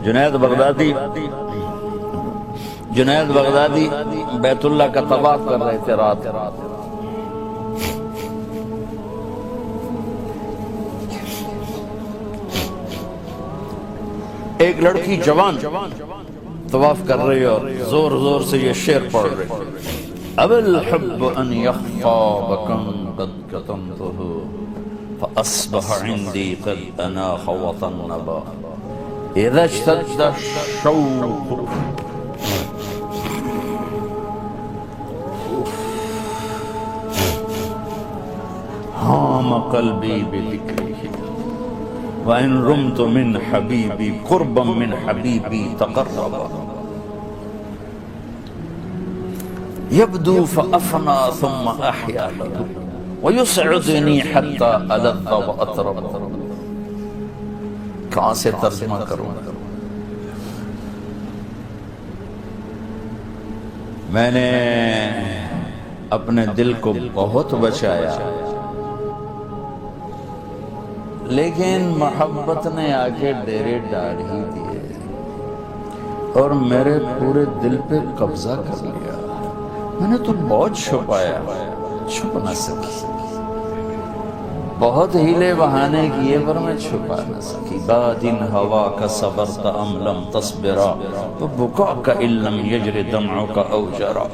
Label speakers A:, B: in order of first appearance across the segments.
A: جنید بغدادی بیت اللہ کا طواف کر رہے تھے رات. ایک لڑکی جوان طواف کر رہی اور زور زور سے یہ شعر پڑھ رہے: اب الحب ان یخفا بکم قد کتمته فاصبح عندی قد اناخ وطنبا اذا اشتد الشوق هام قلبي بذكره وإن رمت من حبيبي قربا من حبيبي تقربا يبدو فأفنى ثم أحيا له ويسعدني حتى ألذ وأطرب. کہاں سے ترجمہ کروں؟ میں نے اپنے دل کو بہت بچایا، لیکن محبت نے آگے ڈیرے ڈال ہی دیے اور میرے پورے دل پہ قبضہ کر لیا. میں نے تو بہت چھپایا، چھپ نہ سکی، بہت ہیلے بہانے کیے پر میں چھپا نہ سکی. بادن ہوا کا صبرت ام لم تصبرا وبكاءك ان لم يجر دمعك او جرا.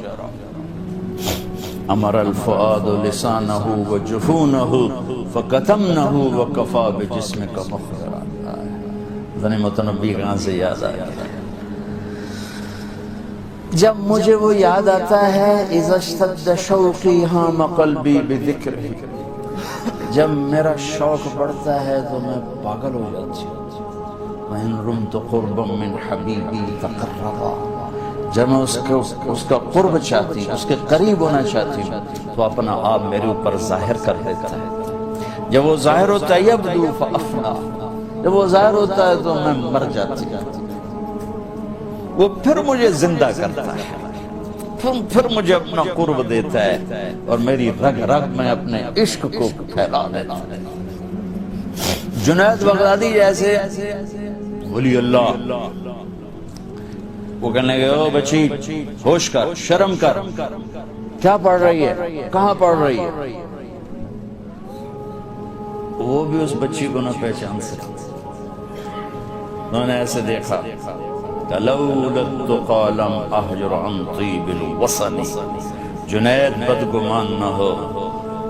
A: امر الفؤاد لسانه وجفونه فکتمنه وکفا بجسمک مخبرا. ذنی متنبی کہاں سے یاد آیا؟ جب مجھے وہ یاد آتا ہے اذا اشتد شوقی ہام قلبی بذکرہ، جب میرا شوق بڑھتا ہے تو میں پاگل ہو جاتی ہوں. وَإِن رُمْتُ قُرْبًا مِّنْ حَبِيبِي تَقَرَّبًا، جب میں اس کا قرب چاہتی ہوں، اس کے قریب ہونا چاہتی ہوں تو اپنا آپ میرے اوپر ظاہر کر دیتا ہے. جب وہ ظاہر ہوتا ہے یبدو فافنا، جب وہ ظاہر ہوتا ہے تو میں مر جاتی ہوں. وہ پھر مجھے زندہ کرتا ہے، پھر مجھے اپنا قرب دیتا ہے اور میری رگ رگ میں اپنے عشق کو پھیلا دیتا ہے. جنید بغدادی جیسے ولی اللہ، وہ کہنے لگے: او بچی ہوش کر، شرم کر، کیا پڑھ رہی ہے، کہاں پڑھ رہی ہے؟ وہ بھی اس بچی کو نہ پہچان سکتے. انہوں نے ایسے دیکھا کہ لولا التقى لم احجر عن طيب الوصل. جنید بدگمان نہ ہو،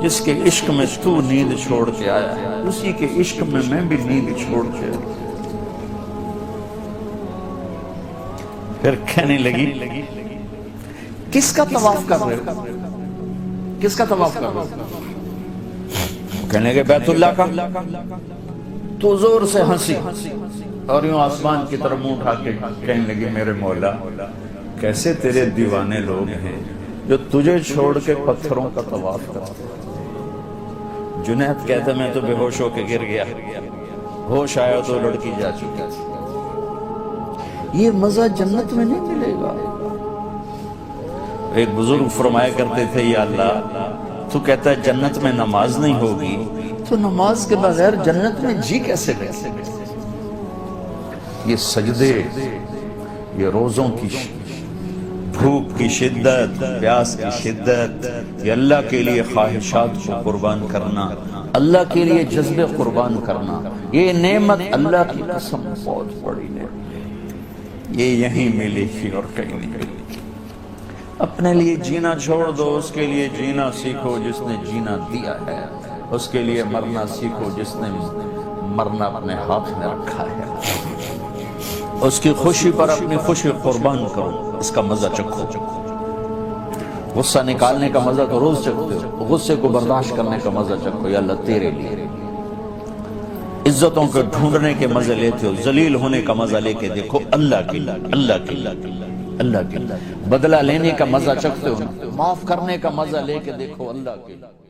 A: جس کے عشق میں تو نیند چھوڑ کے آیا ہے اسی کے عشق میں میں بھی نیند چھوڑ کے آیا. پھر کہنے لگی: کس کا طواف کر رہے ہو؟ کس کا طواف کر رہے ہو؟ کہنے لگے: بیت اللہ کا. تو زور سے ہنسی اور یوں آسمان کی طرف منہ اٹھا کے کہنے لگی: میرے مولا، کیسے تیرے دیوانے لوگ ہیں جو تجھے چھوڑ کے پتھروں کا طواف کرتے ہیں. جنید کہتا میں تو بے ہوش ہو کے گر گیا، ہوش آیا تو لڑکی جا چکی تھی. یہ مزہ جنت میں نہیں ملے گا. ایک بزرگ فرمایا کرتے تھے: یا اللہ، تو کہتا ہے جنت میں نماز نہیں ہوگی، تو نماز کے بغیر جنت میں جی کیسے گئے؟ یہ سجدے، یہ روزوں کی بھوک کی شدت، پیاس کی شدت، یہ اللہ کے لیے خواہشات کو قربان کرنا، اللہ کے لیے جذبے قربان کرنا، یہ نعمت اللہ کی قسم بہت بڑی نعمت. یہ یہیں ملی تھی اور کہیں نہیں ملی. اپنے لیے جینا چھوڑ دو، اس کے لیے جینا سیکھو جس نے جینا دیا ہے. اس کے لیے مرنا سیکھو جس نے مرنا اپنے ہاتھ میں رکھا ہے. اس کی خوشی پر اپنی خوشی قربان کرو، اس کا مزہ چکھو. غصہ نکالنے کا مزہ تو روز چکھتے ہو، غصے کو برداشت کرنے کا مزہ چکھو. یا اللہ تیرے لیے. عزتوں کو ڈھونڈنے کے مزے لیتے ہو، ذلیل ہونے کا مزہ لے کے دیکھو اللہ کے لیے. اللہ کے لیے، اللہ کے لیے. بدلہ لینے کا مزہ چکھتے ہو، معاف کرنے کا مزہ لے کے دیکھو اللہ کے لیے.